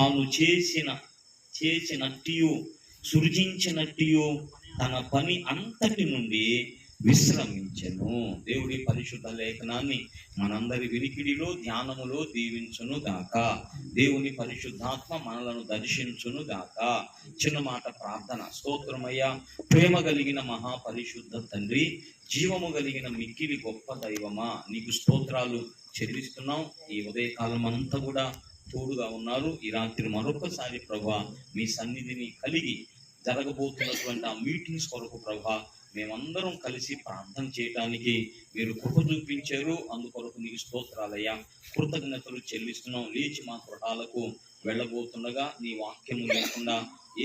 తాను చేసినట్టు సృజించినట్టు తన పని అంతటి నుండి విశ్రమించెను. దేవుడి పరిశుద్ధ లేఖనాన్ని మనందరి వినికిడిలో ధ్యానములో దీవించును గాక. దేవుని పరిశుద్ధాత్మ మనలను దర్శించును గాక. చిన్న మాట ప్రార్థన. స్తోత్రమయ్యా, ప్రేమ కలిగిన మహాపరిశుద్ధ తండ్రి, జీవము కలిగిన మిక్కిలి గొప్ప దైవమా, నీకు స్తోత్రాలు చెల్లిస్తున్నాం. ఈ ఉదయకాలం అంతా కూడా తోడుగా ఉన్నారు. ఈ రాత్రి మరొకసారి ప్రభా మీ సన్నిధిని కలిగి జరగబోతున్నటువంటి ఆ మీటింగ్స్ కొరకు ప్రభా మేమందరం కలిసి ప్రార్థన చేయడానికి మీరు కృప చూపించారు. అందుకొరకు నీకు స్తోత్రాలయ్యా, కృతజ్ఞతలు చెల్లిస్తున్నాం. లేచి మా గృహాలకు వెళ్ళబోతుండగా నీ వాక్యము లేకుండా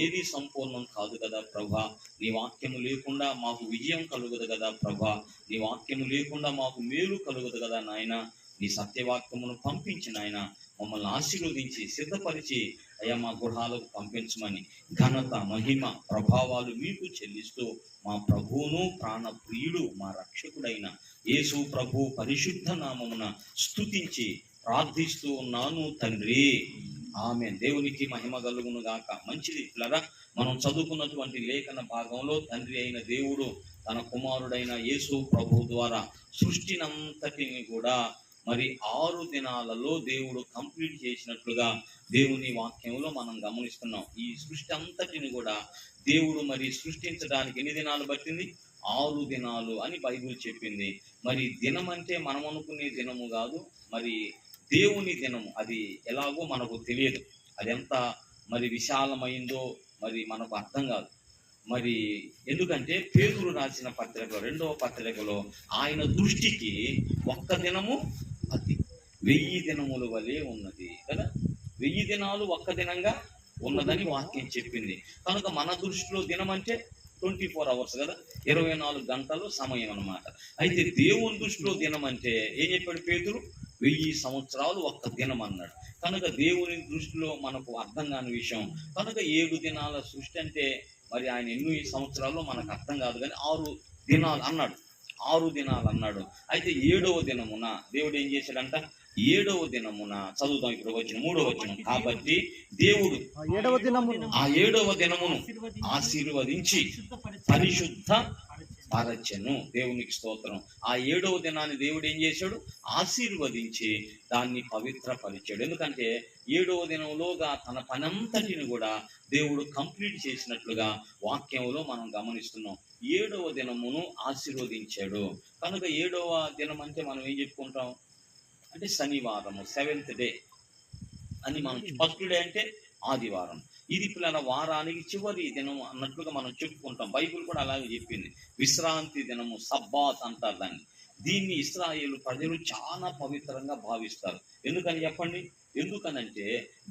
ఏది సంపూర్ణం కాదు కదా ప్రభా. నీ వాక్యము లేకుండా మాకు విజయం కలుగదు కదా ప్రభా. నీ వాక్యము లేకుండా మాకు మేలు కలుగదు కదా నాయన. నీ సత్యవాక్యమును పంపించిన ఆయన మమ్మల్ని ఆశీర్వదించి సిద్ధపరిచి అయ్యా మా గృహాలకు పంపించమని ఘనత మహిమ ప్రభావాలు మీకు చెల్లిస్తూ మా ప్రభువును ప్రాణప్రియుడు మా రక్షకుడైన యేసు ప్రభు పరిశుద్ధ నామమున స్తుతించి ప్రార్థిస్తూ ఉన్నాను తండ్రి, ఆమేన్. దేవునికి మహిమ కలుగును గాక. మంచిది పిల్లరా, మనం చదువుకున్నటువంటి లేఖన భాగంలో తండ్రి అయిన దేవుడు తన కుమారుడైన యేసు ప్రభు ద్వారా సృష్టినంతటిని కూడా మరి 6 దినాలలో దేవుడు కంప్లీట్ చేసినట్లుగా దేవుని వాక్యంలో మనం గమనిస్తున్నాం. ఈ సృష్టి అంతటిని కూడా దేవుడు మరి సృష్టించడానికి ఎన్ని దినాలు పట్టింది? 6 దినాలు అని బైబిల్ చెప్పింది. మరి దినం అంటే మనం అనుకునే దినము కాదు, మరి దేవుని దినము. అది ఎలాగో మనకు తెలియదు, అది ఎంత మరి విశాలమైందో మరి మనకు అర్థం కాదు. మరి ఎందుకంటే పేతురు రాసిన పత్రికలో 2వ పత్రికలో ఆయన దృష్టికి ఒక్క దినము అది 1000 దినముల వలె ఉన్నది కదా. 1000 దినాలు ఒక్క దినంగా ఉన్నదని వాక్యం చెప్పింది. కనుక మన దృష్టిలో దినం అంటే 24 అవర్స్ కదా, 24 గంటలు సమయం అన్నమాట. అయితే దేవుని దృష్టిలో దినం అంటే ఏం చెప్పాడు పేతురు? 1000 సంవత్సరాలు ఒక్క దినం అన్నాడు. కనుక దేవుని దృష్టిలో మనకు అర్థం కాని విషయం. కనుక 7 దినాల సృష్టి అంటే మరి ఆయన ఎన్ని సంవత్సరాలు మనకు అర్థం కాదు, కానీ 6 దినాలు అన్నాడు. 6 దినాలు అన్నాడు. అయితే 7వ దినమున దేవుడు ఏం చేశాడంట? 7వ దినమున చదువుతాం ఇప్పుడు వచ్చిన 3వ వచనం. కాబట్టి దేవుడు ఆ 7వ దినమును ఆశీర్వదించి పరిశుద్ధ పరచెను. దేవునికి స్తోత్రం. ఆ 7వ దినాన్ని దేవుడు ఏం చేశాడు? ఆశీర్వదించి దాన్ని పవిత్రపరిచాడు. ఎందుకంటే 7వ దినంలోగా తన పనంతటిని కూడా దేవుడు కంప్లీట్ చేసినట్లుగా వాక్యంలో మనం గమనిస్తున్నాం. 7వ దినమును ఆశీర్వదించాడు. కనుక 7వ దినం అంటే మనం ఏం చెప్పుకుంటాం అంటే శనివారము, 7th డే అని మనం. ఫస్ట్ డే అంటే ఆదివారం. ఇది పిల్లల వారానికి చివరి దినం అన్నట్లుగా మనం చెప్పుకుంటాం. బైబిల్ కూడా అలాగే చెప్పింది. విశ్రాంతి దినము, సబ్బాత్ అంటారు దాన్ని. దీన్ని ఇశ్రాయేలు ప్రజలు చాలా పవిత్రంగా భావిస్తారు. ఎందుకని చెప్పండి? ఎందుకనంటే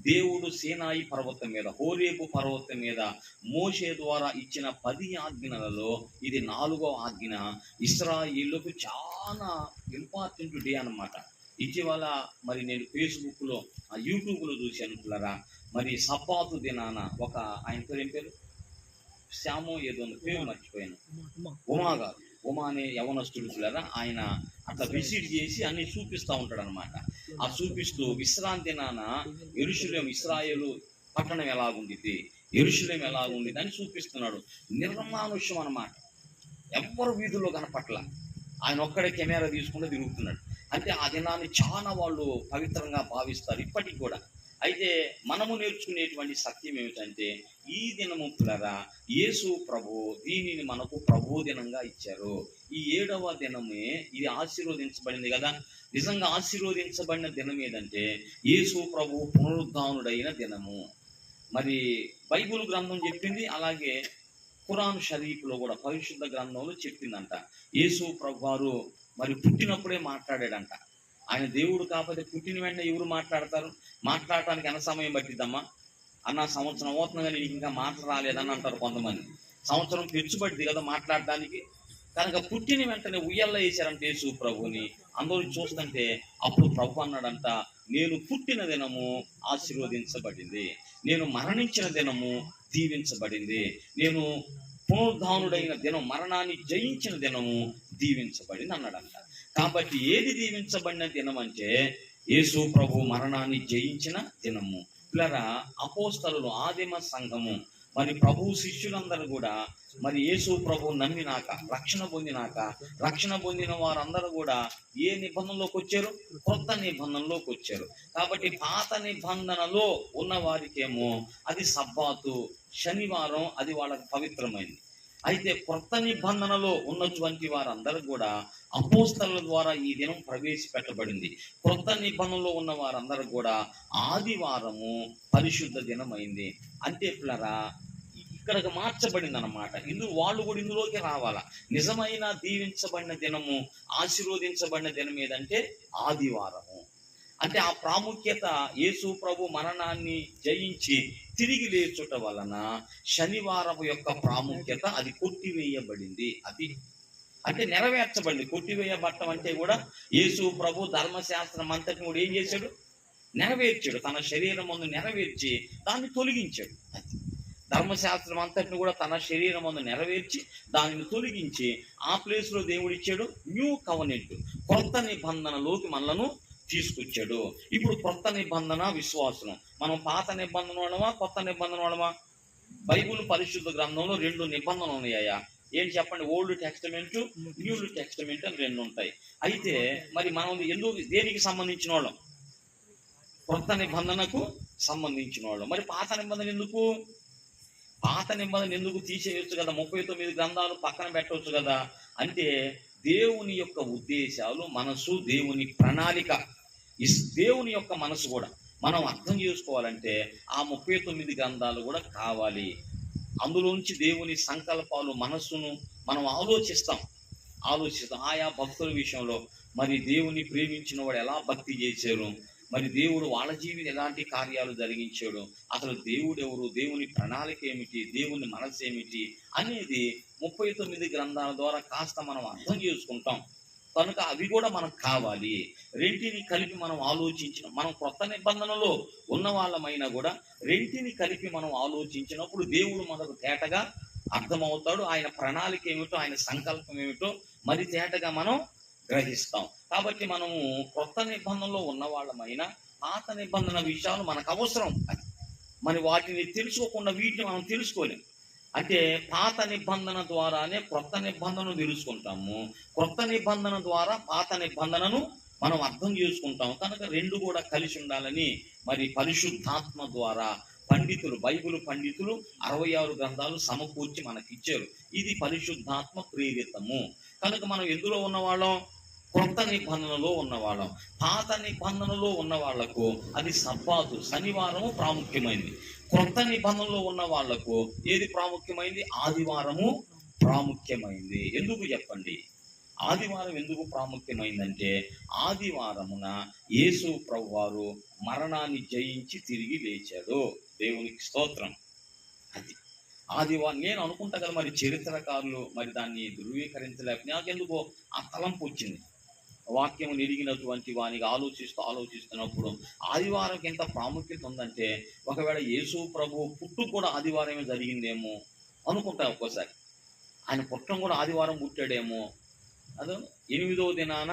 దేవుడు సీనాయి పర్వతం మీద, హోరేబు పర్వతం మీద మోషే ద్వారా ఇచ్చిన 10 ఆజ్ఞలలో ఇది 4వ ఆజ్ఞ. ఇశ్రాయేలుకు చాలా ఇంపార్టెంట్ డే అన్నమాట. ఇటీవల మరి నేను ఫేస్బుక్లో యూట్యూబ్లో చూశాను పిల్లరా. మరి సబ్బాతు దినాన ఒక ఆయన పేరు ఏం పేరు? శ్యామో ఏదో పేరు మర్చిపోయాను. ఉమా గారు, ఉమా అనే యవనస్తుడు పిల్లరా. ఆయన అట్లా విజిట్ చేసి అన్ని చూపిస్తూ ఉంటాడు అనమాట. ఆ చూపిస్తూ విశ్రాంతి దినాన యెరూషలేము, ఇశ్రాయేలు పట్టణం ఎలాగుండిద్ది, యెరూషలేము ఎలాగుండిద్ది అని చూపిస్తున్నాడు. నిర్మానుష్యం అనమాట. ఎవ్వరు వీధుల్లో కనపట్ల, ఆయన ఒక్కడే కెమెరా తీసుకుంటూ తిరుగుతున్నాడు. అంటే ఆ దినాన్ని చాలా వాళ్ళు పవిత్రంగా భావిస్తారు ఇప్పటికి కూడా. అయితే మనము నేర్చుకునేటువంటి సత్యం ఏమిటంటే ఈ దినము పిల్లరా యేసు ప్రభు దీనిని మనకు ప్రభు దినంగా ఇచ్చారు. ఈ 7వ దినమే ఇది ఆశీర్వదించబడింది కదా. నిజంగా ఆశీర్వదించబడిన దినం ఏదంటే యేసు ప్రభు పునరుద్ధానుడైన దినము. మరి బైబిల్ గ్రంథం చెప్పింది, అలాగే ఖురాన్ షరీఫ్లో కూడా పరిశుద్ధ గ్రంథంలో చెప్పిందంట. యేసు ప్రభు వారు మరి పుట్టినప్పుడే మాట్లాడాడంట. ఆయన దేవుడు కాకపోతే పుట్టిన వెంటనే ఎవరు మాట్లాడతారు? మాట్లాడటానికి ఎంత సమయం పట్టిద్దమ్మా అన్న? సంవత్సరం అవుతుంది కానీ నీకు ఇంకా మాటలు రాలేదని అంటారు కొంతమంది. సంవత్సరం తెచ్చుబడింది కదా మాట్లాడడానికి. కనుక పుట్టిన వెంటనే ఉయ్యల్లో వేశారంట యేసు ప్రభుని. అందరూ చూస్తుంటే అప్పుడు ప్రభు అన్నాడంట, నేను పుట్టిన దినము ఆశీర్వదించబడింది, నేను మరణించిన దినము దీవించబడింది, నేను పునరుద్ధానుడైన దినం, మరణాన్ని జయించిన దినము దీవించబడింది అన్నాడంట. కాబట్టి ఏది దీవించబడిన దినం అంటే యేసు ప్రభు మరణాన్ని జయించిన దినము. పిల్లరా, అపోస్తలులు, ఆదిమ సంఘము, మరి ప్రభు శిష్యులందరూ కూడా మరి యేసు ప్రభు నమ్మినాక, రక్షణ పొందిన వారందరూ కూడా ఏ నిబంధనలోకి వచ్చారు? కొత్త నిబంధనలోకి వచ్చారు. కాబట్టి పాత నిబంధనలో ఉన్న వారికేమో అది సబ్బాతు, శనివారం, అది వాళ్ళకి పవిత్రమైంది. అయితే కొత్త నిబంధనలో ఉన్నటువంటి వారందరూ కూడా అపోస్తలుల ద్వారా ఈ దినం ప్రవేశపెట్టబడింది. కొత్త నిబంధనలో ఉన్న వారందరూ కూడా ఆదివారము పరిశుద్ధ దినం అయింది. అంటే పిల్లరా, ఇక్కడికి మార్చబడింది అన్నమాట. వాళ్ళు కూడా ఇందులోకి రావాలా. నిజమైన దీవించబడిన దినము, ఆశీర్వదించబడిన దినం ఏదంటే ఆదివారము. అంటే ఆ ప్రాముఖ్యత, యేసు ప్రభు మరణాన్ని జయించి తిరిగి లేచుట వలన శనివారం యొక్క ప్రాముఖ్యత అది కొట్టివేయబడింది. అది అంటే నెరవేర్చబడింది. కొట్టివేయబడటం అంటే కూడా యేసు ప్రభు ధర్మశాస్త్రం అంతటిని కూడా ఏం చేశాడు? నెరవేర్చాడు. తన శరీరం ముందు నెరవేర్చి దాన్ని తొలగించాడు. ధర్మశాస్త్రం అంతటిని కూడా తన శరీరం ముందు నెరవేర్చి దానిని తొలగించి ఆ ప్లేస్ లో దేవుడు ఇచ్చాడు న్యూ కవనెంట్, కొత్త నిబంధనలోకి మనలను తీసుకొచ్చాడు. ఇప్పుడు కొత్త నిబంధన విశ్వాసం. మనం పాత నిబంధన వాళ్ళమా, కొత్త నిబంధన వాళ్ళమా? బైబుల్ పరిశుద్ధ గ్రంథంలో 2 నిబంధనలు ఉన్నాయా? ఏం చెప్పండి? ఓల్డ్ టెస్టమెంట్, న్యూ టెస్టమెంట్ అని 2 ఉంటాయి. అయితే మరి మనం దేనికి సంబంధించిన వాళ్ళం? కొత్త నిబంధనకు సంబంధించిన వాళ్ళం. మరి పాత నిబంధన ఎందుకు? పాత నిబంధన ఎందుకు తీసేయచ్చు కదా? 39 గ్రంథాలు పక్కన పెట్టవచ్చు కదా? అంటే దేవుని యొక్క ఉద్దేశాలు, మనసు, దేవుని ప్రణాళిక, దేవుని యొక్క మనసు కూడా మనం అర్థం చేసుకోవాలంటే ఆ 39 గ్రంథాలు కూడా కావాలి. అందులోంచి దేవుని సంకల్పాలు, మనస్సును మనం ఆలోచిస్తాం. ఆయా భక్తుల విషయంలో మరి దేవుని ప్రేమించిన వాడు ఎలా భక్తి చేశారు, మరి దేవుడు వాళ్ళ జీవితం ఎలాంటి కార్యాలు జరిగించాడు, అసలు దేవుడు ఎవరు, దేవుని ప్రణాళిక ఏమిటి, దేవుని మనసు ఏమిటి అనేది 39 గ్రంథాల ద్వారా కాస్త మనం అర్థం చేసుకుంటాం. కనుక అవి కూడా మనకు కావాలి. రెంటిని కలిపి మనం ఆలోచించిన, మనం కొత్త నిబంధనలో ఉన్న వాళ్ళమైనా కూడా రెంటిని కలిపి మనం ఆలోచించినప్పుడు దేవుడు మనకు తేటగా అర్థమవుతాడు. ఆయన ప్రణాళిక ఏమిటో, ఆయన సంకల్పం ఏమిటో మరి తేటగా మనం గ్రహిస్తాం. కాబట్టి మనము కొత్త నిబంధనలో ఉన్న వాళ్ళమైనా పాత నిబంధన విషయాలు మనకు అవసరం. మరి వాటిని తెలుసుకోకుండా వీటిని మనం తెలుసుకోలేం. అంటే పాత నిబంధన ద్వారానే కొత్త నిబంధనను తెలుసుకుంటాము, కొత్త నిబంధన ద్వారా పాత నిబంధనను మనం అర్థం చేసుకుంటాం. కనుక 2 కూడా కలిసి ఉండాలని మరి పరిశుద్ధాత్మ ద్వారా పండితులు, బైబిల్ పండితులు 66 గ్రంథాలు సమకూర్చి మనకిచ్చారు. ఇది పరిశుద్ధాత్మ ప్రేరితము. కనుక మనం ఎందులో ఉన్నవాళ్ళం? కొత్త నిబంధనలో ఉన్నవాళ్ళం. పాత నిబంధనలో ఉన్న వాళ్లకు అది సబ్బాతు, శనివారము ప్రాముఖ్యమైంది. కొత్త నిబంధనలో ఉన్న వాళ్లకు ఏది ప్రాముఖ్యమైంది? ఆదివారము ప్రాముఖ్యమైంది. ఎందుకు చెప్పండి? ఆదివారం ఎందుకు ప్రాముఖ్యమైందంటే ఆదివారమున యేసు ప్రభువారు మరణాన్ని జయించి తిరిగి లేచాడు. దేవునికి స్తోత్రం. అది ఆదివారం. నేను అనుకుంటా కదా, మరి చరిత్రకారులు మరి దాన్ని ధృవీకరించలేక నాకెందుకో ఆ తలంపు వచ్చింది. వాక్యం ఎరిగినటువంటి వానికి ఆలోచిస్తున్నప్పుడు ఆదివారంకి ఎంత ప్రాముఖ్యత ఉందంటే, ఒకవేళ యేసు ప్రభు పుట్టు కూడా ఆదివారమే జరిగిందేమో అనుకుంటా. ఒక్కోసారి ఆయన పుట్టం కూడా ఆదివారం పుట్టాడేమో. అదే 8వ దినాన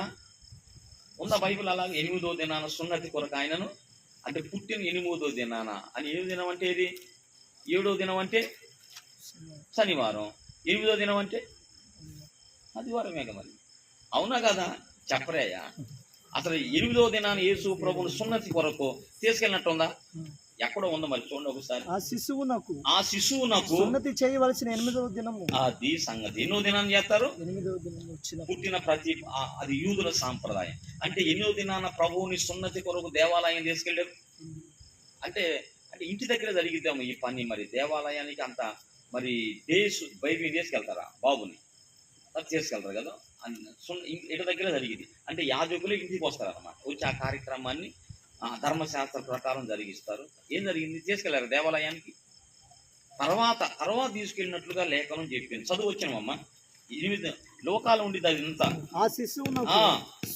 ఉన్న బైబిల్ అలాగే 8వ దినాన సున్నతి కొరకు ఆయనను, అంటే పుట్టిన 8వ దినాన అని. 8వ దినం అంటే ఏది? 7వ దినం అంటే శనివారం, 8వ దినం అంటే ఆదివారమే కదా. మరి అవునా కదా? చెప్పరేయా? అసలు 8వ దినాన్ని యేసు ప్రభువును సున్నతి కొరకు తీసుకెళ్ళినట్టుందా? ఎక్కడో ఉందా? మరి చూడండి ఒకసారి. ఆ శిశువునకు సున్నతి చేయవలసిన 8వ దినము. అది సంగతి. 8వ దినాన్ని చేస్తారు? 8వ దినం పుట్టిన ప్రతి, అది యూదుల సాంప్రదాయం. అంటే 8వ దినాన ప్రభువుని సున్నతి కొరకు దేవాలయం తీసుకెళ్ళారు. అంటే ఇంటి దగ్గర జరిగిద్దాము ఈ పని. మరి దేవాలయానికి అంత మరి బైబిల్ తీసుకెళ్తారా? బాబుని తీసుకెళ్తారు కదా. ఇంటి దగ్గర జరిగింది. అంటే యాజకులు ఇంటికి వస్తారన్నమాట. వచ్చి ఆ కార్యక్రమాన్ని ధర్మశాస్త్ర ప్రకారం జరిగిస్తారు. ఏం జరిగింది? తీసుకెళ్లారు దేవాలయానికి. తర్వాత తీసుకెళ్ళినట్లుగా లేఖనం చెప్పింది. చదువు వచ్చినమ్మా. 8 లోకాలు ఉండి అది ఇంత. ఆ శిశువును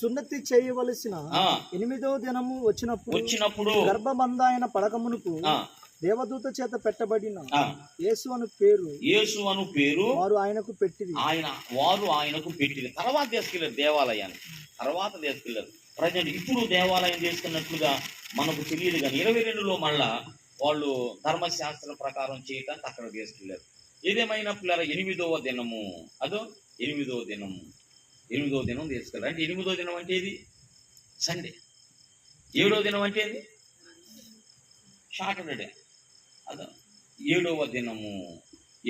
సున్నతి చేయవలసిన 8వ దినము వచ్చినప్పుడు గర్భబంధాయన పడకమునుకు దేవదూత చేత పెట్టబడిన యేసు అను పేరు వారు ఆయనకు పెట్టింది. తర్వాత తీసుకెళ్లారు దేవాలయానికి. తర్వాత తీసుకెళ్లారు. ప్రజెంట్ ఇప్పుడు దేవాలయం చేస్తున్నట్లుగా మనకు తెలియదు, కానీ 22లో మళ్ళా వాళ్ళు ధర్మశాస్త్ర ప్రకారం చేయటానికి అక్కడ తీసుకెళ్ళారు. ఏదేమైనా పిల్లల 8వ దినము, అదో 8వ దినము, 8వ దినం తీసుకెళ్ళారు. అంటే 8వ దినం అంటే ఇది సండే, 7వ దినం అంటే ఇది సాటర్డే, అదో 7వ దినము,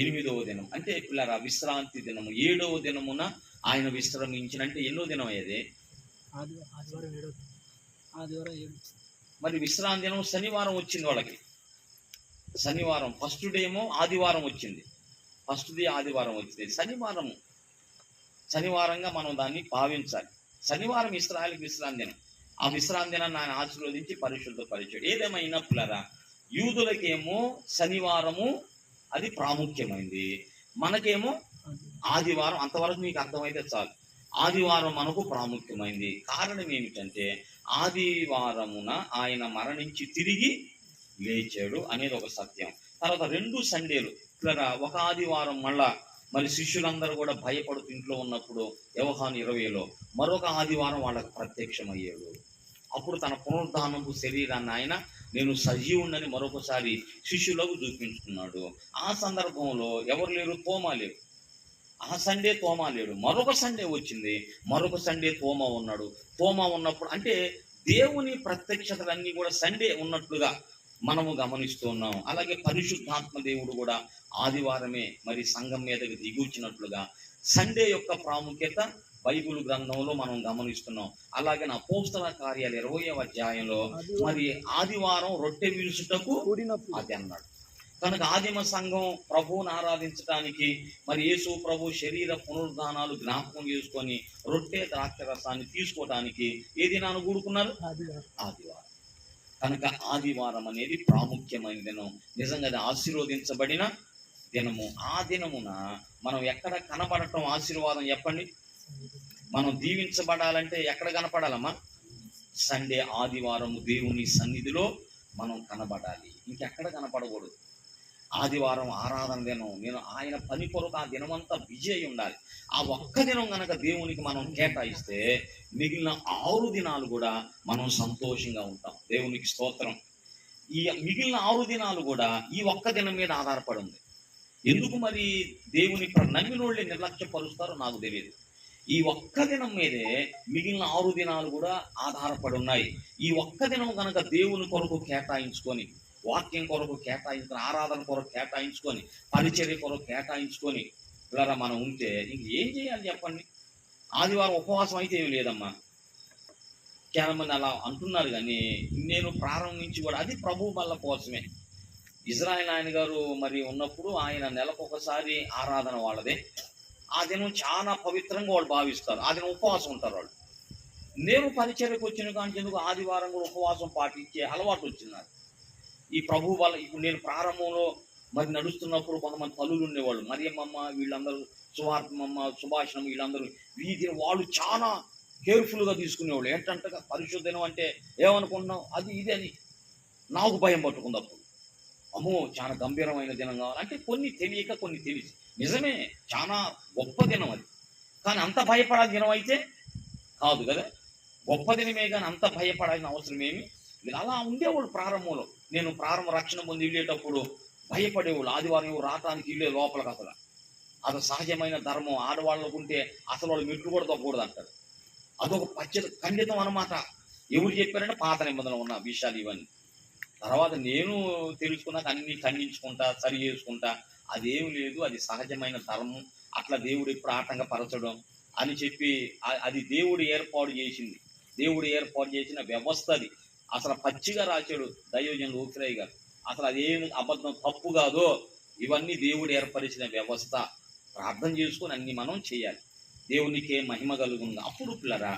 8వ దినం అంటే పిల్లల విశ్రాంతి దినము. 7వ దినమున ఆయన విశ్రమించిన, అంటే ఎన్నో దినం అయ్యేది? మరి విశ్రాంతి దినం శనివారం వచ్చింది వాళ్ళకి. శనివారం ఫస్ట్ డే ఏమో ఆదివారం వచ్చింది, ఫస్ట్ డే ఆదివారం వచ్చింది. శనివారంగా మనం దాన్ని భావించాలి. శనివారం ఇశ్రాయేలుకి విశ్రాంతి దినం. ఆ విశ్రాంతి దినాన్ని ఆయన ఆశీర్వదించి పరిశుద్ధపరిచాడు. ఏదేమైనా పిల్లరా, యూదులకేమో శనివారము అది ప్రాముఖ్యమైంది, మనకేమో ఆదివారం. అంతవరకు మీకు అర్థమైతే చాలు. ఆదివారం మనకు ప్రాముఖ్యమైంది. కారణం ఏమిటంటే ఆదివారమున ఆయన మరణించి తిరిగి లేచాడు అనేది ఒక సత్యం. తర్వాత 2 సండేలు ఇట్లా ఒక ఆదివారం మళ్ళా మరి శిష్యులందరూ కూడా భయపడుతూ ఇంట్లో ఉన్నప్పుడు యోహాను 20లో మరొక ఆదివారం వాళ్ళకు ప్రత్యక్షమయ్యాడు. అప్పుడు తన పునరుద్ధానపు శరీరాన్ని ఆయన నేను సజీవుణ్ణని మరొకసారి శిష్యులకు చూపించుకున్నాడు. ఆ సందర్భంలో ఎవరు లేరు? తోమా లేరు. ఆ సండే తోమా లేడు. మరొక సండే వచ్చింది, మరొక సండే తోమా ఉన్నాడు. తోమా ఉన్నప్పుడు అంటే దేవుని ప్రత్యక్షతలన్నీ కూడా సండే ఉన్నట్లుగా మనము గమనిస్తున్నాం. అలాగే పరిశుద్ధాత్మ దేవుడు కూడా ఆదివారమే మరి సంఘం మీదకి దిగుచ్చినట్లుగా సండే యొక్క ప్రాముఖ్యత బైబిల్ గ్రంథంలో మనం గమనిస్తున్నాం. అలాగే అపోస్తల కార్యాలు 20వ అధ్యాయంలో మరి ఆదివారం రొట్టె విరుచుటకు అది అన్నాడు. కనుక ఆదిమ సంఘం ప్రభువుని ఆరాధించడానికి మరి యేసు ప్రభు శరీర పునరుద్ధానాలు జ్ఞాపకం చేసుకొని రొట్టె ద్రాక్ష రసాన్ని తీసుకోవడానికి ఏ దినాన్ని కూడుకున్నారు? ఆదివారం. కనుక ఆదివారం అనేది ప్రాముఖ్యమైన దినం. నిజంగా అది ఆశీర్వదించబడిన దినము. ఆ దినమున మనం ఎక్కడ కనబడటం ఆశీర్వాదం చెప్పండి? మనం దీవించబడాలంటే ఎక్కడ కనపడాలమ్మా? సండే, ఆదివారం దేవుని సన్నిధిలో మనం కనబడాలి, ఇంకెక్కడ కనపడకూడదు. ఆదివారం ఆరాధన దినం. నేను ఆయన పని కొరకు ఆ దినమంతా బిజీ అయి ఉండాలి. ఆ ఒక్క దినం కనుక దేవునికి మనం కేటాయిస్తే మిగిలిన 6 దినాలు కూడా మనం సంతోషంగా ఉంటాం. దేవునికి స్తోత్రం. ఈ మిగిలిన 6 దినాలు కూడా ఈ ఒక్క దినం మీద ఆధారపడి ఉంది. ఎందుకు మరి దేవుని నమ్మినోళ్ళే నిర్లక్ష్యపరుస్తారో నాకు తెలియదు. ఈ ఒక్క దినం మీదే మిగిలిన 6 దినాలు కూడా ఆధారపడి ఉన్నాయి. ఈ ఒక్క దినం కనుక దేవుని కొరకు కేటాయించుకొని, వాక్యం కొరకు కేటాయించుకొని, ఆరాధన కొరకు కేటాయించుకొని, పరిచర్య కొరకు కేటాయించుకొని ఇలా మనం ఉంటే ఇంక ఏం చేయాలి చెప్పండి? ఆదివారం ఉపవాసం అయితే ఏమి లేదమ్మా. చాలా మంది అలా అంటున్నారు, కానీ నేను ప్రారంభించి కూడా అది ప్రభు వల్ల కోసమే. ఇజ్రాయెల్ ఆయన గారు మరి ఉన్నప్పుడు ఆయన నెలకొకసారి ఆరాధన వాళ్ళదే. ఆ దినం చాలా పవిత్రంగా వాళ్ళు భావిస్తారు. ఆ దినం ఉపవాసం ఉంటారు వాళ్ళు. నేను పరిచర్యకు వచ్చిన కానీ ఎందుకు ఆదివారం కూడా ఉపవాసం పాటించే అలవాటు వచ్చినారు ఈ ప్రభు వల్ల. ఇప్పుడు నేను ప్రారంభంలో మరి నడుస్తున్నప్పుడు కొంతమంది తల్లులు ఉండేవాళ్ళు, మరియమ్మమ్మ, వీళ్ళందరూ సువార్తమ్మ, సుభాషణం, వీళ్ళందరూ వీధిని వాళ్ళు చాలా కేర్ఫుల్గా తీసుకునేవాళ్ళు. ఏంటంటే పరిశుద్ధనం అంటే ఏమనుకుంటున్నావు, అది ఇది అని నాకు భయం పట్టుకుంది. అప్పుడు అమ్మో చాలా గంభీరమైన దినం కావాలి అంటే కొన్ని తెలియక కొన్ని తెలిసి. నిజమే, చాలా గొప్ప దినం అది, కానీ అంత భయపడాల్సిన దినం అయితే కాదు కదా. గొప్ప దినమే కానీ అంత భయపడాల్సిన అవసరం ఏమి లేదు. అలా ఉండేవాళ్ళు ప్రారంభంలో. నేను ప్రారంభ రక్షణ పొంది వెళ్ళేటప్పుడు భయపడేవాళ్ళు. ఆదివారం రావటానికి వెళ్ళే లోపలికి అసలు అది సహజమైన ధర్మం. ఆడవాళ్ళకు ఉంటే అసలు వాళ్ళు మెట్లు కూడా తప్పకూడదు అంటారు. అదొక ఖండితం అన్నమాట. ఎవరు చెప్పారంటే పాత నిబంధనలు ఉన్న విషయాలు ఇవన్నీ. తర్వాత నేను తెలుసుకున్నాక అన్ని ఖండించుకుంటా, సరి చేసుకుంటా. అదేమి లేదు, అది సహజమైన ధర్మం. అట్లా దేవుడు ఎప్పుడు ఆటంకపరచడం అని చెప్పి అది దేవుడు ఏర్పాటు చేసింది. దేవుడు ఏర్పాటు చేసిన వ్యవస్థ అది. అసలు పచ్చిగా రాశాడు దైవజనులు ఓకిరయ్య గారు. అసలు అదేమి అబద్ధం, తప్పు కాదో. ఇవన్నీ దేవుడు ఏర్పరిచిన వ్యవస్థ. ప్రార్థన చేసుకొని అన్ని మనం చేయాలి. దేవునికే మహిమ కలుగుంది. అప్పుడు పిల్లరా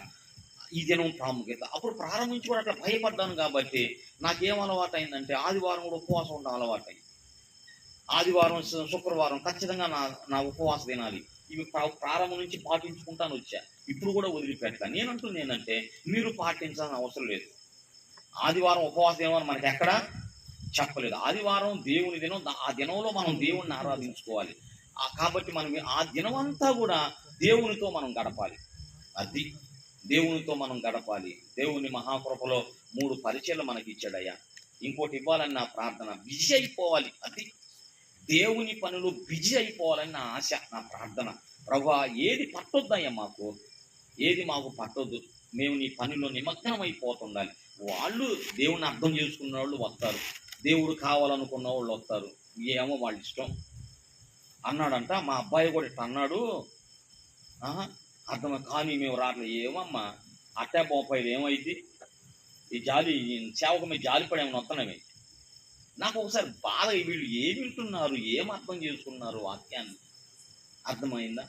ఈ దినం ప్రాముఖ్యత. అప్పుడు ప్రారంభించి కూడా అట్లా భయపడ్డాను కాబట్టి నాకేం అలవాటు అయిందంటే ఆదివారం కూడా ఉపవాసం ఉండడం అలవాటు అయింది. ఆదివారం, శుక్రవారం ఖచ్చితంగా నా ఉపవాస దినాలి. ఇవి ప్రారంభం నుంచి పాటించుకుంటాను వచ్చా. ఇప్పుడు కూడా వదిలిపెట్టా. నేనంటుంది ఏంటంటే మీరు పాటించాల్సిన అవసరం లేదు. ఆదివారం ఉపవాసం ఏమని మనకి ఎక్కడ చెప్పలేదు. ఆదివారం దేవుని దినం. ఆ దినంలో మనం దేవుణ్ణి ఆరాధించుకోవాలి. కాబట్టి మనం ఆ దినమంతా కూడా దేవునితో మనం గడపాలి. అది దేవునితో మనం గడపాలి. దేవుని మహాకృపలో 3 పరిచయలు మనకి ఇచ్చాడయ్యా. ఇంకోటి ఇవ్వాలని నా ప్రార్థన. బిజీ అయిపోవాలి, అది దేవుని పనులు బిజీ అయిపోవాలని నా ఆశ, నా ప్రార్థన. ప్రభువా, ఏది పట్టొద్దయ్యా మాకు, ఏది మాకు పట్టొద్దు. మేము నీ పనిలో నిమగ్నం అయిపోతుండాలి. వాళ్ళు దేవుని అర్థం చేసుకున్న వాళ్ళు వస్తారు, దేవుడు కావాలనుకున్న వాళ్ళు వస్తారు, ఏమో వాళ్ళ ఇష్టం అన్నాడంట. మా అబ్బాయి కూడా ఇట్లా అన్నాడు, అర్థం కానీ మేము రావట్లేదు. ఏమమ్మా అట్టే పోపాయి ఏమైంది, ఈ జాలి సేవకు మేము జాలిపడి ఏమైనా వస్తున్నామే. నాకు ఒకసారి బాధ, వీళ్ళు ఏమి వింటున్నారు, ఏం అర్థం చేసుకున్నారు వాక్యాన్ని, అర్థమైందా?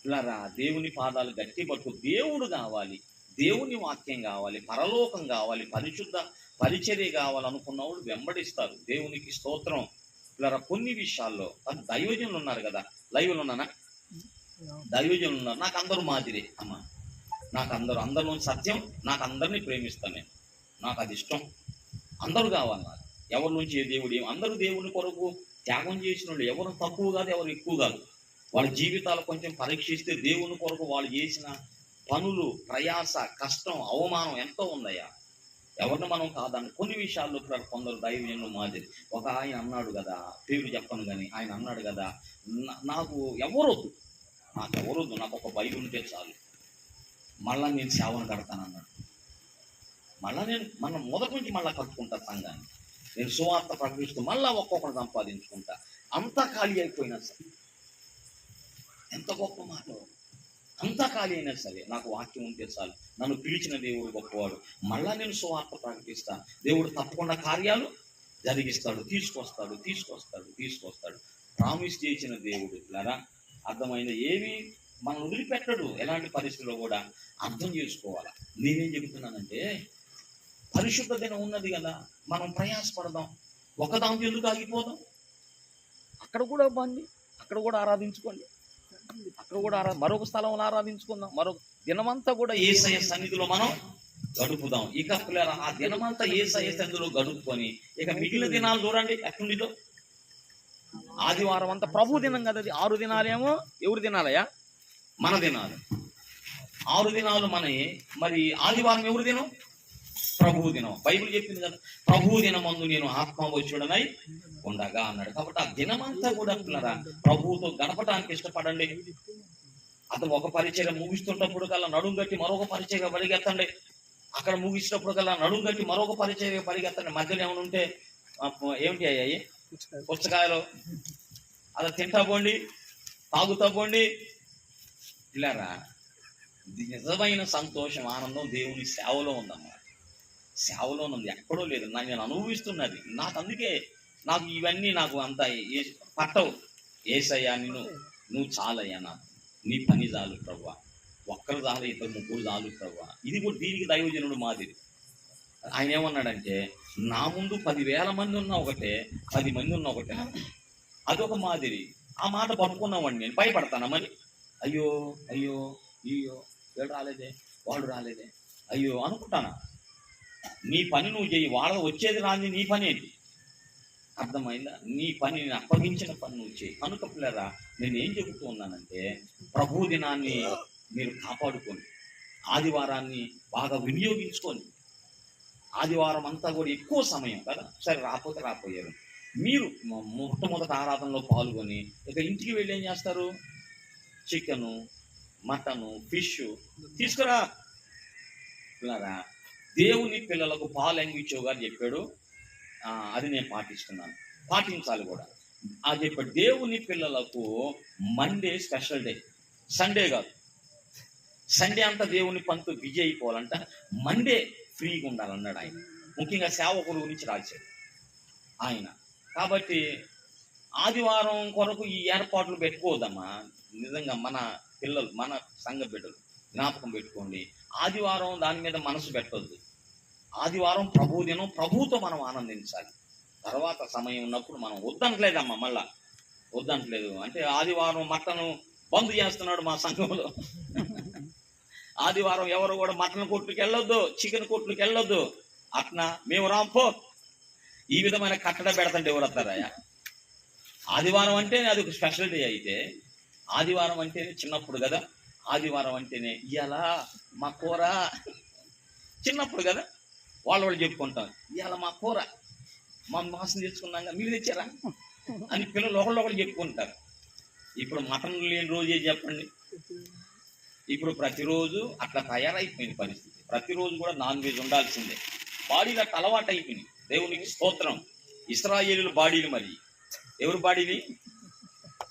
ఇలా దేవుని పాదాలు గట్టి పట్టు. దేవుడు కావాలి, దేవుని వాక్యం కావాలి, పరలోకం కావాలి, పరిశుద్ధ పరిచర్య కావాలనుకున్నవాడు వెంబడిస్తారు. దేవునికి స్తోత్రం. ఇలా కొన్ని విషయాల్లో దైవజనులు ఉన్నారు కదా, లైవ్లో ఉన్నానా, దైవజనులు ఉన్నారు. నాకు అందరూ మాదిరే అమ్మ, నాకు అందరిలో సత్యం, నాకు అందరినీ ప్రేమిస్తాను నేను, నాకు అది ఇష్టం. అందరూ కావాలి నాకు. ఎవరి నుంచి దేవుడు అందరూ దేవుని కొరకు త్యాగం చేసిన వాళ్ళు ఎవరు తక్కువ కాదు, ఎవరు ఎక్కువ కాదు. వాళ్ళ జీవితాలు కొంచెం పరీక్షిస్తే దేవుని కొరకు వాళ్ళు చేసిన పనులు, ప్రయాస, కష్టం, అవమానం ఎంతో ఉందయ్యా. ఎవరిని మనం కాదని కొన్ని విషయాల్లో కొందరు దైవజనులు మాదిరి. ఒక ఆయన అన్నాడు కదా, పేరు చెప్పను కానీ, ఆయన అన్నాడు కదా, నాకు ఎవరొద్దు, నాకు ఒక బైబిల్ ఉంటే చాలు, మళ్ళా నేను సేవను కడతానన్నాడు. మనం మొదటి నుంచి మళ్ళీ కట్టుకుంటా సంఘాన్ని, నేను సువార్త ప్రకటిస్తూ మళ్ళా ఒక్కొక్కరు సంపాదించుకుంటా. అంతా ఖాళీ అయిపోయినా సరే, ఎంత గొప్ప మాట, అంతా ఖాళీ అయినా సరే నాకు వాక్యం ఉంటే చాలు, నన్ను పిలిచిన దేవుడు గొప్పవాడు, మళ్ళా నేను సువార్త ప్రకటిస్తా, దేవుడు తప్పకుండా కార్యాలు జరిగిస్తాడు, తీసుకొస్తాడు. ప్రామిస్ చేసిన దేవుడు. ఇలా అర్థమైంది, ఏమి మనం వదిలిపెట్టడు. ఎలాంటి పరిస్థితుల్లో కూడా అర్థం చేసుకోవాలా. నేనేం చెబుతున్నానంటే, పరిశుద్ధ దినం ఉన్నది కదా, మనం ప్రయాసపడదాం. ఒకదాంతో ఎందుకు ఆగిపోదాం? అక్కడ కూడా బండి, అక్కడ కూడా ఆరాధించుకోండి, మరొక స్థలంలో ఆరాధించుకుందాం. మరొక దినమంతా కూడా యేసయ్య సన్నిధిలో మనం గడుపుదాం. ఇక ఆ దినమంతా యేసయ్య సన్నిధిలో గడుపుకొని ఇక మిగిలిన దినాలు చూడండి ఎట్లుండిదో. ఆదివారం అంతా ప్రభు దినం కదా, అది 6 దినాలేమో ఎవరు దినాలయ్యా? మన దినాలు. 6 దినాలు మనవి. మరి ఆదివారం ఎవరు దినం? ప్రభు దినం. బైబిల్ చెప్పింది కదా, ప్రభు దినమందు నేను ఆత్మవశుడనై ఉండగా అన్నాడు. కాబట్టి ఆ దినమంతా కూడా ప్రభువుతో గడపడానికి ఇష్టపడండి. అతను ఒక పరిచయం ముగిస్తున్నప్పుడు కల్లా నడుము గట్టి మరొక పరిచయం పరిగెత్తండి. అక్కడ ముగిసినప్పుడు కల్లా నడుము గట్టి మరొక పరిచయం పరిగెత్తండి. మధ్యలో ఏమైనా ఉంటే ఏమిటి అయ్యాయి పుస్తకాలు, అలా తింటా పోండి, తాగుతా పోండి. ఇలారా నిజమైన సంతోషం, ఆనందం దేవుని సేవలో ఉందమ్మా. సేవలో ఉంది, ఎక్కడో లేదు. నేను అనుభవిస్తున్నది. అందుకే నాకు ఇవన్నీ నాకు అంత పట్టవు. ఏసయ్యా, నువ్వు చాలయ్యా, నాకు నీ పని చాలు ప్రభువా, ఒక్కరు చాలు, 2-3 చాలు ప్రభువా. ఇది కూడా దీనికి దైవజనుడు మాదిరి. ఆయన ఏమన్నాడంటే, నా ముందు 10,000 మంది ఉన్నా ఒకటే, 10 మంది ఉన్నా ఒకటే. అదొక మాదిరి. ఆ మాట పట్టుకున్నామండి. నేను భయపడతానా మరి? అయ్యో వీళ్ళు రాలేదే, వాళ్ళు రాలేదే, అయ్యో అనుకుంటానా? నీ పని నువ్వు చేయి, వాళ్ళ వచ్చేది రాని నీ పని ఏంటి? అర్థమైందా? నీ పని, నేను అప్పగించిన పని నువ్వు చేయి. కనుక పిల్లరా, నేనేం చెబుతూ ఉన్నానంటే, ప్రభు దినాన్ని మీరు కాపాడుకోండి, ఆదివారాన్ని బాగా వినియోగించుకోండి. ఆదివారం అంతా కూడా ఎక్కువ సమయం కదా, సరే రాపోయారు. మీరు మొట్టమొదటి ఆరాధనలో పాల్గొని ఇక ఇంటికి వెళ్ళి ఏం చేస్తారు? చికెను, మటను, ఫిష్ తీసుకురా. పిల్లరా, దేవుని పిల్లలకు పాలు అంగిచ్చో గారు చెప్పాడు, అది నేను పాటించాలి కూడా. అది చెప్పాడు, దేవుని పిల్లలకు మండే స్పెషల్ డే, సండే కాదు. సండే అంతా దేవుని పనితో బిజీ అయిపోవాలంట, మండే ఫ్రీగా ఉండాలన్నాడు ఆయన. ముఖ్యంగా సేవకుల గురించి రాశాడు ఆయన. కాబట్టి ఆదివారం కొరకు ఈ ఏర్పాట్లు పెట్టుకోవద్దమ్మా. నిజంగా మన పిల్లలు, మన సంఘ బిడ్డలు జ్ఞాపకం పెట్టుకోండి, ఆదివారం దాని మీద మనసు పెట్టొద్దు. ఆదివారం ప్రభు దినం, ప్రభువుతో మనం ఆనందించాలి. తర్వాత సమయం ఉన్నప్పుడు మనం వద్దంటలేదమ్మా, మళ్ళా వద్దంటలేదు అంటే ఆదివారం మటను బంద్ చేస్తున్నాడు మా సంఘంలో. ఆదివారం ఎవరు కూడా మటన్ కొట్లుకి వెళ్ళొద్దు, చికెన్ కొట్లుకి వెళ్ళొద్దు, అట్నా మేము రాంపో, ఈ విధమైన కట్టడ పెడతంటే ఎవరు వస్తారయ్యా? ఆదివారం అంటే అది ఒక స్పెషల్ డే. అయితే ఆదివారం అంటే చిన్నప్పుడు కదా, ఆదివారం అంటేనే ఇవాళ మా కూర, చిన్నప్పుడు కదా వాళ్ళు చెప్పుకుంటాం, ఇవాళ మా కూర మా మాసం తెచ్చుకున్నాక మీరు తెచ్చారా అని పిల్లలు ఒకళ్ళు చెప్పుకుంటారు. ఇప్పుడు మటన్ లేని రోజే చెప్పండి. ఇప్పుడు ప్రతిరోజు అట్లా తయారైపోయింది పరిస్థితి. ప్రతిరోజు కూడా నాన్ వెజ్ ఉండాల్సిందే. బాడీలు అట్లా అలవాటు అయిపోయింది. దేవునికి స్తోత్రం. ఇశ్రాయేలీల బాడీలు, మరి ఎవరు బాడీలు?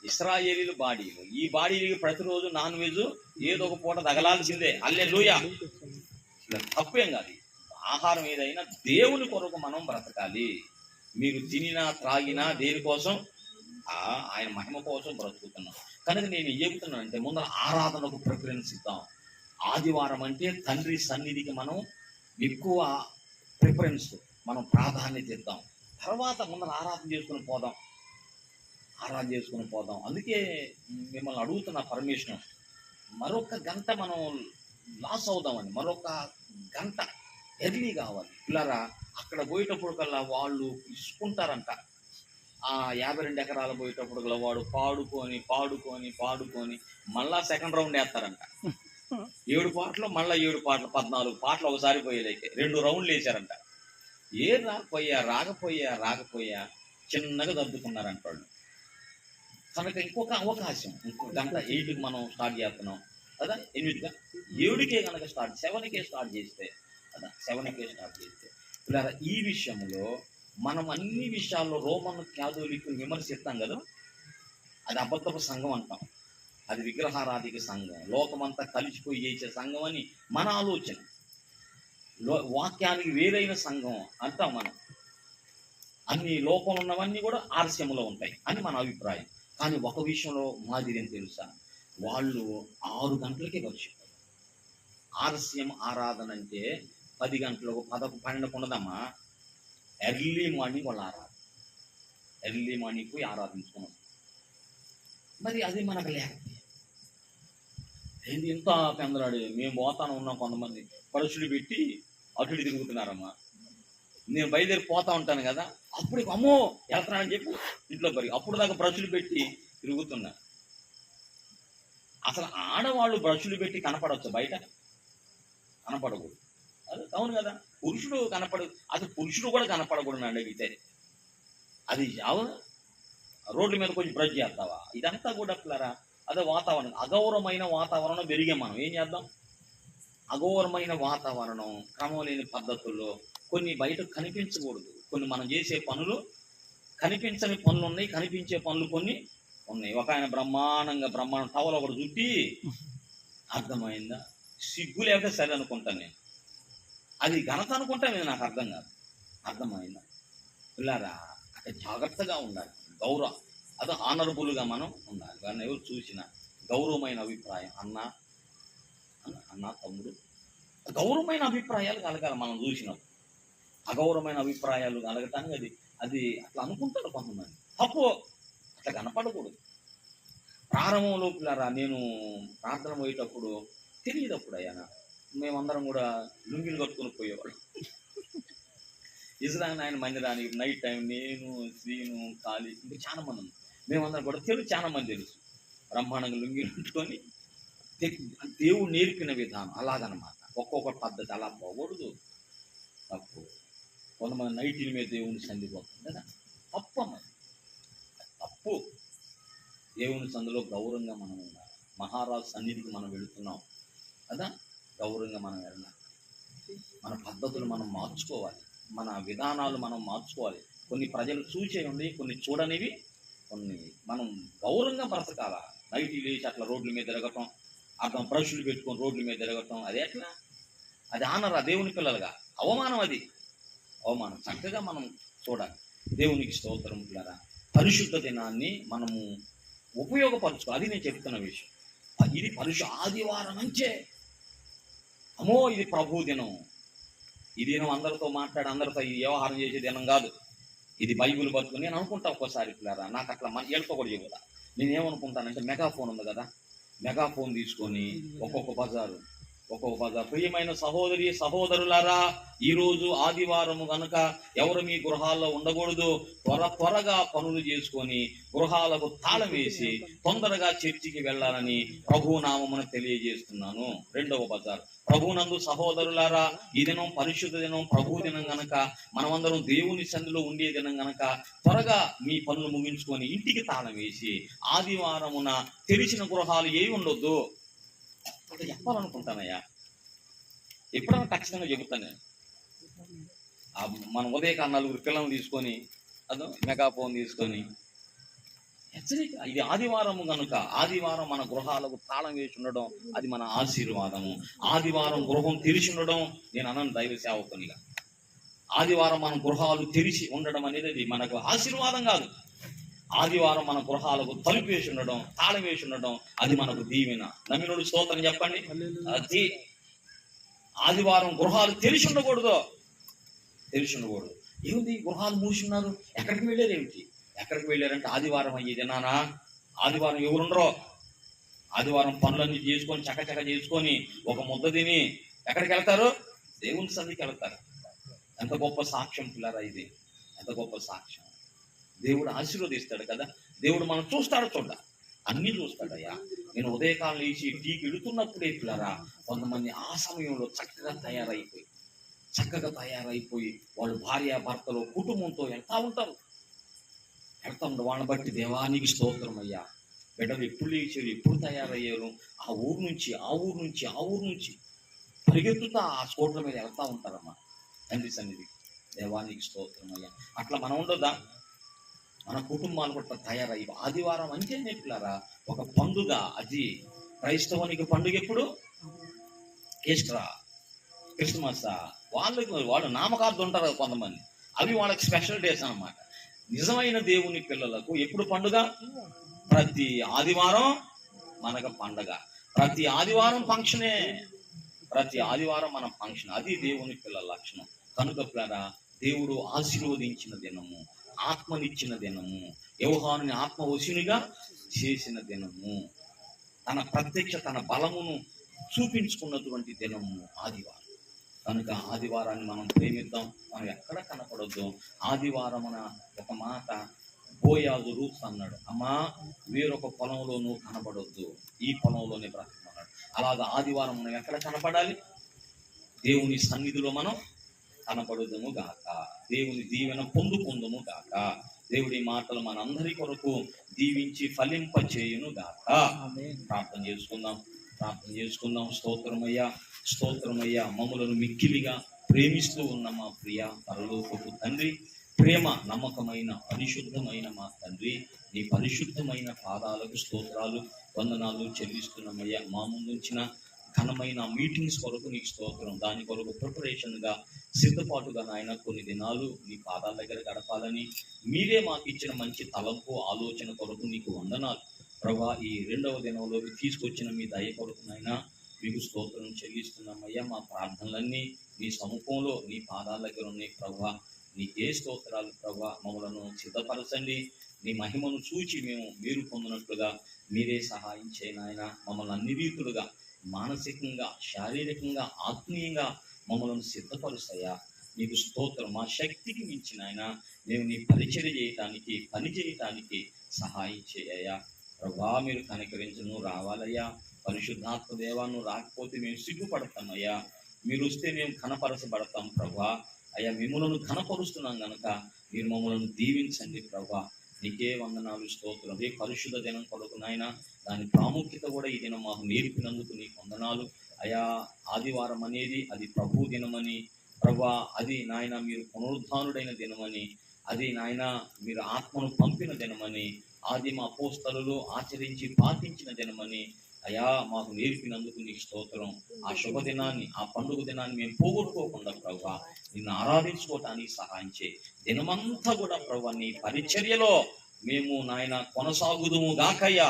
ఇశ్రాయేలీల బాడీలు. ఈ బాడీలకి ప్రతిరోజు నాన్ వెజ్ ఏదో ఒక పూట తగలాల్సిందే. హల్లెలూయా. తప్పేం కాదు. ఆహారం ఏదైనా దేవుని కొరకు మనం బ్రతకాలి. మీరు తినినా త్రాగినా దేనికోసం? ఆయన మహిమ కోసం బ్రతుకుతున్నాం. కనుక నేను చెబుతున్నానంటే ముందర ఆరాధనకు ప్రిఫరెన్స్ ఇద్దాం. ఆదివారం అంటే తండ్రి సన్నిధికి మనం ఎక్కువ ప్రిఫరెన్స్, మనం ప్రాధాన్యత ఇద్దాం. తర్వాత ముందర ఆరాధన చేసుకుని పోదాం. అందుకే మిమ్మల్ని అడుగుతున్న పర్మిషన్, మరొక గంట మనం లాస్ అవుదామని. మరొక గంట ఎర్లీ కావాలి పిల్లరా. అక్కడ పోయేటప్పుడు కల్లా వాళ్ళు ఇసుకుంటారంట. ఆ 52 ఎకరాలు పోయేటప్పుడు కల్లా వాడు పాడుకొని మళ్ళా సెకండ్ రౌండ్ వేస్తారంట. 7 పాటలు, మళ్ళీ 7 పాటలు, 14 పాటలు ఒకసారి పోయేదైతే 2 రౌండ్లు వేశారంట. రాకపోయా చిన్నగా దద్దుకున్నారంట వాళ్ళు. కనుక ఇంకొక అవకాశం, ఇంకో గంట 8కి మనం స్టార్ట్ చేస్తున్నాం కదా, 8గా 7కే కనుక 7కే స్టార్ట్ చేస్తే కదా, 7కే స్టార్ట్ చేస్తే పిల్లరా, ఈ విషయంలో మనం అన్ని విషయాల్లో రోమన్ క్యాథోలిక్ విమర్శిస్తాం కదా. అది అబద్ధపు సంఘం అంటాం, అది విగ్రహారాధిక సంఘం, లోకమంతా కలిసిపోయి చేసే సంఘం అని మన ఆలోచన. వాక్యానికి వేరైన సంఘం అంటాం మనం. అన్ని లోకంలో ఉన్నవన్నీ కూడా ఆర్స్యంలో ఉంటాయి అని మన అభిప్రాయం. కానీ ఒక విషయంలో మాదిరి అని తెలుసా, వాళ్ళు 6 గంటలకే వచ్చిపోతారు. ఆర్స్యం ఆరాధన అంటే 10 గంటలకు 12 ఉండదమ్మా. ఎర్లీ మార్నింగ్ వాళ్ళు ఎర్లీ మార్నింగ్ పోయి ఆరాధించుకున్నాం. మరి అది మనకు లేకపోతే ఏంటి ఇంత పెందలాడు. మేము పోతాను ఉన్నాం, కొంతమంది పరుషులు పెట్టి అటుడు తిరుగుతున్నారమ్మా. నేను బయలుదేరి పోతా ఉంటాను కదా, అప్పుడు అమ్మో వెళ్తున్నానని చెప్పి ఇంట్లో అప్పుడు దాకా బ్రష్లు పెట్టి తిరుగుతున్నా. అసలు ఆడవాళ్ళు బ్రష్లు పెట్టి కనపడవచ్చు, బయట కనపడకూడదు. అది అవును కదా. పురుషుడు అసలు పురుషుడు కూడా కనపడకూడదు అని అడిగితే అది అవును. రోడ్ల మీద కొంచెం బ్రష్ చేస్తావా? ఇదంతా కూడా పిల్లరా అదే వాతావరణం, అగౌరవమైన వాతావరణం పెరిగే. మనం ఏం చేద్దాం? అగౌరవమైన వాతావరణం, క్రమం లేని పద్ధతుల్లో కొన్ని బయట కనిపించకూడదు. కొన్ని మనం చేసే పనులు కనిపించని పనులు ఉన్నాయి, కనిపించే పనులు కొన్ని ఉన్నాయి. ఒక ఆయన బ్రహ్మాండం టవల్ ఒకటి చుట్టి, అర్థమైందా? సిగ్గు లేకపోతే సరే అనుకుంటాను నేను. అది ఘనత అనుకుంటాను, ఇది నాకు అర్థం కాదు. అర్థమైందా పిల్లారా? అక్కడ జాగ్రత్తగా ఉండాలి. గౌరవం, అది ఆనరబుల్గా మనం ఉండాలి. కానీ ఎవరు చూసినా గౌరవమైన అభిప్రాయం, అన్న తమ్ముడు, గౌరవమైన అభిప్రాయాలు కలగాలి. మనం చూసినప్పుడు అగౌరవమైన అభిప్రాయాలు కలగటానికి అది అట్లా అనుకుంటారు కొంతమంది. తప్పు, అట్లా కనపడకూడదు. ప్రారంభంలో పిల్లరా నేను ప్రార్థన పోయేటప్పుడు తెలియదప్పుడు అయ్యాన మేమందరం కూడా లుంగిలు కట్టుకుని పోయేవాడు. ఇజ్రాయల్ ఆయన మందిరానికి నైట్ టైం నేను, శ్రీను, కాళీ, ఇంకా చాలా మంది ఉన్నాం. మేమందరం కూడా చాలా మంది తెలుసు. బ్రహ్మాండంగా లుంగిలు కట్టుకొని దేవుడు నేర్పిన విధానం అలాగనమాట. ఒక్కొక్క పద్ధతి అలా పోకూడదు. తప్పు. కొంతమంది నైట్ల మీద దేవుని సన్నిధి పోతుంది కదా, తప్పు. దేవుని సందులో గౌరవంగా మనం ఉండాలి. మహారాజు సన్నిధికి మనం వెళుతున్నాం కదా, గౌరవంగా మనం వెళ్ళాలి. మన పద్ధతులు మనం మార్చుకోవాలి, మన విధానాలు మనం మార్చుకోవాలి. కొన్ని ప్రజలు చూసేయండి, కొన్ని చూడనివి, కొన్ని మనం గౌరవంగా బ్రతకాల. నైట్ లేచి అట్లా రోడ్ల మీద తిరగటం, అర్థం బ్రష్లు పెట్టుకొని రోడ్ల మీద తిరగటం, అది ఎట్లా? అది ఆనరా దేవుని పిల్లలుగా? అవమానం, అది అవమానం. చక్కగా మనం చూడాలి. దేవునికి స్తోత్రం పిల్లరా. పరిశుద్ధ దినాన్ని మనము ఉపయోగపరచుకో, అది నేను చెప్తున్న విషయం. ఇది ఆదివారం నుంచే అమ్మో ఇది ప్రభు దినం. ఈ దినం అందరితో మాట్లాడి అందరితో ఈ వ్యవహారం చేసే దినం కాదు. ఇది బైబిల్ బతుకుని నేను అనుకుంటా ఒక్కోసారి పిల్లరా. నాకు అట్లా ఏళ్ళతో కూడా చెబుతా. నేనేమనుకుంటానంటే మెగాఫోన్ ఉంది కదా, మెగాఫోన్ తీసుకొని ఒక్కొక్క బజారు ఒక్కొక్క ప్రియమైన సహోదరి సహోదరులారా, ఈ రోజు ఆదివారము గనుక ఎవరు మీ గృహాల్లో ఉండకూడదు. త్వరగా పనులు చేసుకొని గృహాలకు తాళం వేసి తొందరగా చర్చికి వెళ్ళాలని ప్రభు నామమున తెలియజేస్తున్నాను. రెండవ బజార్ ప్రభునందు సహోదరులారా, ఈ దినం పరిశుద్ధ దినం, ప్రభు దినం గనక మనమందరం దేవుని సన్నిధిలో ఉండే దినం గనక త్వరగా మీ పనులు ముగించుకొని ఇంటికి తాళం వేసి ఆదివారమున తెరిచిన గృహాలు ఏవి ఉండొద్దు అంటే చెప్పాలనుకుంటానయ్యా. ఎప్పుడైనా ఖచ్చితంగా చెబుతాను నేను. మన ఉదయకాల 4 పిల్లలను తీసుకొని మెగాఫోన్ తీసుకొని హెచ్చరిక. ఇది ఆదివారము కనుక ఆదివారం మన గృహాలకు తాళం వేసి ఉండడం అది మన ఆశీర్వాదము. ఆదివారం గృహం తెరిచి ఉండడం, నేను అన్నాను దైవ సేవకునిగా, ఆదివారం మన గృహాలు తెరిచి ఉండడం అనేది అది మనకు ఆశీర్వాదం కాదు. ఆదివారం మన గృహాలకు తలుపు వేసి ఉండడం, తాళం వేసి ఉండడం అది మనకు దీవెన. నమ్మినోడు స్తోత్రం చెప్పండి. అది ఆదివారం గృహాలు తెరిచి ఉండకూడదు. ఏమిటి గృహాలు మూసి ఉన్నారు, ఎక్కడికి వెళ్ళారు ఏమిటి? ఎక్కడికి వెళ్ళారంటే ఆదివారం అయ్యేదినానా, ఆదివారం ఎవరుండరో, ఆదివారం పనులన్నీ చేసుకొని చక్కచక్క చేసుకొని ఒక ముద్ద తిని ఎక్కడికి వెళ్తారు? దేవుని సన్నిధికి వెళ్తారు. ఎంత గొప్ప సాక్ష్యం పిల్లరా ఇది, ఎంత గొప్ప సాక్ష్యం. దేవుడు ఆశీర్వదిస్తాడు కదా. దేవుడు మనం చూస్తాడు, అన్నీ చూస్తాడయ్యా. నేను ఉదయకాలం లేచి టీకి వెళుతున్నప్పుడే పిల్లరా కొంతమంది ఆ సమయంలో చక్కగా తయారైపోయి వాళ్ళు భార్య భర్తలు కుటుంబంతో వెళ్తా ఉంటారు. వాళ్ళని బట్టి దేవానికి స్తోత్రం అయ్యా. బిడ్డలు ఎప్పుడు లేచారు, ఎప్పుడు తయారయ్యారు, ఆ ఊరు నుంచి పరిగెత్తుతా ఆ స్కూటర్ మీద వెళ్తా ఉంటారమ్మా తండ్రి సన్నిధి. దేవానికి స్తోత్రం అయ్యా. అట్లా మనం ఉండొద్దా? మన కుటుంబాలు కూడా తయారయ్యి ఆదివారం అంటే పిల్లరా ఒక పండుగ. అది క్రైస్తవానికి పండుగ ఎప్పుడు? క్రిస్మస్. వాళ్ళు నామకార్థం ఉంటారు కొంతమంది, అవి వాళ్ళకి స్పెషల్ డేస్ అన్నమాట. నిజమైన దేవుని పిల్లలకు ఎప్పుడు పండుగ? ప్రతి ఆదివారం మనకు పండుగ, ప్రతి ఆదివారం ఫంక్షనే, ప్రతి ఆదివారం మన ఫంక్షన్. అది దేవుని పిల్లల లక్షణం. కనుక పిల్లరా దేవుడు ఆశీర్వదించిన దినము, ఆత్మనిచ్చిన దినము, యోహానుని ఆత్మవశునిగా చేసిన దినము, తన బలమును చూపించుకున్నటువంటి దినము ఆదివారం. కనుక ఆదివారాన్ని మనం ప్రేమిద్దాం, మనం ఎక్కడ కనపడొద్దు. ఆదివారమున ఒక మాట బోయాజు రూత్ అన్నాడు, అమ్మా వేరొక పొలంలో నువ్వు కనపడొద్దు, ఈ పొలంలోనే బ్రతకమన్నాడు. అలాగా ఆదివారం మనం ఎక్కడ కనపడాలి? దేవుని సన్నిధిలో మనం కనపడుదుము గాక, దేవుని దీవెన పొందుకుందుము గాక. దేవుడి మాటలు మనందరి కొరకు దీవించి ఫలింప చేయును గాక. ప్రార్థన చేసుకుందాం. స్తోత్రమయ్యా. మమ్ములను మిక్కిలిగా ప్రేమిస్తూ ఉన్న మా ప్రియ పరలోకపు తండ్రి, ప్రేమ నమ్మకమైన పరిశుద్ధమైన మా తండ్రి, నీ పరిశుద్ధమైన పాదాలకు స్తోత్రాలు వందనాలు చెల్లిస్తున్నామయ్యా. మా ముందుంచిన ఘనమైన మీటింగ్స్ కొరకు నీకు స్తోత్రం. దాని కొరకు ప్రిపరేషన్గా సిద్ధపాటుగా నాయన కొన్ని దినాలు నీ పాదాల దగ్గర గడపాలని మీరే మాకు ఇచ్చిన మంచి తలంపు ఆలోచన కొరకు నీకు వందనాలు ప్రభా. ఈ 2వ దినంలోకి తీసుకొచ్చిన మీ దయ కొరకు నాయన మీకు స్తోత్రం చెల్లిస్తున్నామయ్యా. మా ప్రార్థనలన్నీ నీ సముఖంలో నీ పాదాల దగ్గర ఉన్నాయి ప్రభా. నీకే స్తోత్రాలు ప్రభా. మమ్మలను సిద్ధపరచండి, నీ మహిమను చూచి మీరు పొందినట్లుగా మీరే సహాయం చేయను ఆయన. మమ్మల్ని అన్ని రీతులుగా మానసికంగా, శారీరకంగా, ఆత్మీయంగా మమ్మల్ని సిద్ధపరుస్తాయా. నీకు స్తోత్రం. మా శక్తికి మించిన ఆయన మేము నీ పరిచర్య చేయటానికి, పని చేయటానికి సహాయం చేయ్యా ప్రభా. మీరు కనికరించను రావాలయ్యా. పరిశుద్ధాత్మ దేవాన్ని రాకపోతే మేము సిగ్గుపడతామయ్యా. మీరు వస్తే మేము ఘనపరచబడతాం ప్రభా. అయ్యా మిమ్మల్ని ఘనపరుస్తున్నాం కనుక మీరు మమ్మల్ని దీవించండి ప్రభా. నీకే వందనాలు స్తోత్రం. అదే పరిశుద్ధ దినం కొరకు నాయన, దాని ప్రాముఖ్యత కూడా ఈ దినం మాకు నేర్పినందుకు నీకు వందనాలు అయా. ఆదివారం అనేది అది ప్రభు దినమని ప్రభా, అది నాయన మీరు పునరుద్ధానుడైన దినమని, అది నాయన మీరు ఆత్మను పంపిన దినమని, ఆదిమ అపోస్తలులు ఆచరించి పాటించిన దినమని అయా మాకు నేర్పినందుకు నీకు స్తోత్రం. ఆ శుభదినాన్ని, ఆ పండుగ దినాన్ని మేము పోగొట్టుకోకుండా ప్రభా నిన్ను ఆరాధించుకోవటానికి సహాయం చేయి. దినమంతా కూడా ప్రభా నీ పరిచర్యలో మేము నాయన కొనసాగుదుము గాకయ్యా.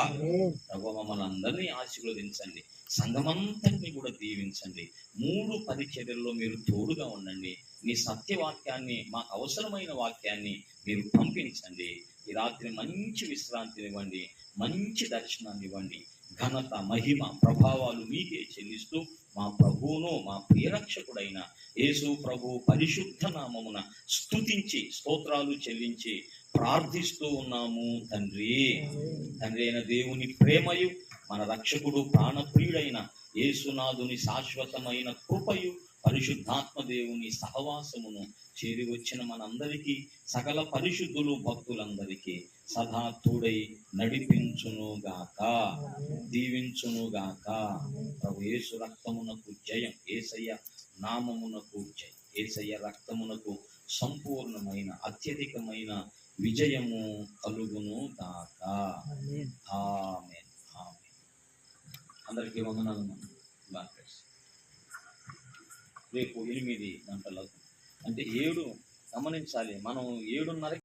ప్రభు మమ్మల్ని అందరినీ ఆశీర్వదించండి, సంఘమంతటిని కూడా దీవించండి. 3 పరిచర్యల్లో మీరు తోడుగా ఉండండి. నీ సత్యవాక్యాన్ని, మాకు అవసరమైన వాక్యాన్ని మీరు పంపించండి. ఈ రాత్రి మంచి విశ్రాంతినివ్వండి, మంచి దర్శనాన్ని ఇవ్వండి. ఘనత, మహిమ, ప్రభావాలు మీకే చెల్లిస్తూ మా ప్రభువును మా ప్రియరక్షకుడైన యేసు ప్రభు పరిశుద్ధ నామమున స్తుతించి స్తోత్రాలు చెల్లించి ప్రార్థిస్తూ ఉన్నాము తండ్రి. తండ్రి అయిన దేవుని ప్రేమయు, మన రక్షకుడు ప్రాణప్రియుడైన యేసునాథుని శాశ్వతమైన కృపయు, పరిశుద్ధాత్మ దేవుని సహవాసమును చేరి వచ్చిన మనందరికీ, సకల పరిశుద్ధులు భక్తులందరికీ సదా తోడై నడిపించునుగాక, దీవించునుగాక. ప్రభు యేసు రక్తమునకు జయం, యేసయ్య నామమునకు జయం, యేసయ్య రక్తమునకు సంపూర్ణమైన అత్యధికమైన విజయము కలుగును గాక. ఆమేన్, ఆమేన్. అందరికీ వందనాలు. రేపు 8 గంటలకు, అంటే 7 గమనించాలి, మనం 7:30